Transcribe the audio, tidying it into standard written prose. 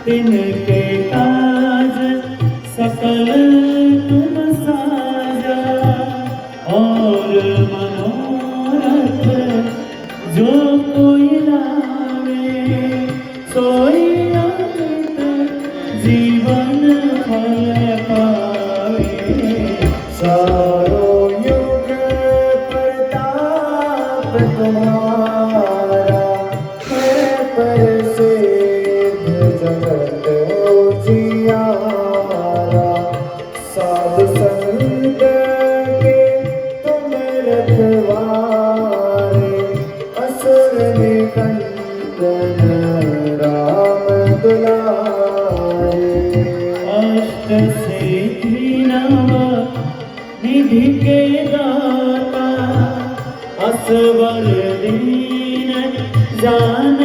तिनके काज सकल तुम साजा, और मनोरथ जो कोई लावे, सोई अमृत जीवन फल पावे। सारो युग प्रताप तुम्हारा, है प्रसिद्ध जगत उजियारा। साधु संत के तुम रखवारे, असुर निकंदन राम दुलारे। अष्ट सिद्धि नव निधि के दाता, असवर दीन जान